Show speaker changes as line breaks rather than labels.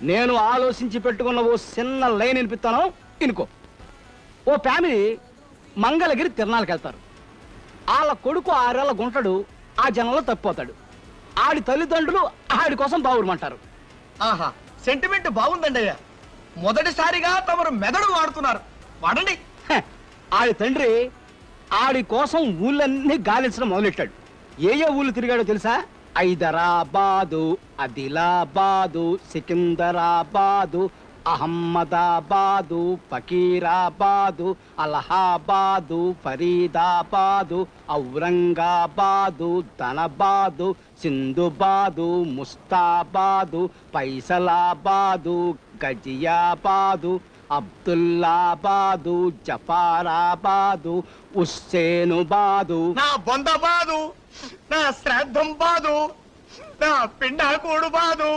నేను ఆలోచించి పెట్టుకున్న ఓ చిన్న లైన్ వినిపిస్తాను, ఇనుకో. ఓ ఫ్యామిలీ మంగళగిరి తిరణాలకు వెళ్తారు. వాళ్ళ కొడుకు 6 ఏళ్ల గుంటడు ఆ జనంలో తప్పిపోతాడు. ఆడి తల్లిదండ్రులు ఆడి కోసం బావురమంటారు.
ఆహా, సెంటిమెంట్ బాగుందండి అయ్యా. మొదటిసారిగా తమరు మెదడు వాడుతున్నారు, వాడండి.
ఆడి తండ్రి ఆడి కోసం ఊళ్ళన్నీ గాలించడం మొదలెట్టాడు. ఏ ఊళ్ళు తిరిగాడో తెలుసా? హైదరాబాదు, ఆదిలాబాదు, సికింద్రాబాదు, అహ్మదాబాదు, ఫకీరాబాదు, అలహాబాదు, ఫరీదాబాదు, ఔరంగాబాదు, ధనబాదు, సింధుబాదు, ముస్తాబాదు, ఫైసలాబాదు, గజియాబాదు, అబ్దుల్లాబాదు, జఫారాబాదు, హుస్సేనుబాదు.
నా బొంద బాదు, నా శ్రాద్ధం బాదు, నా పిండాకోడు బాదు.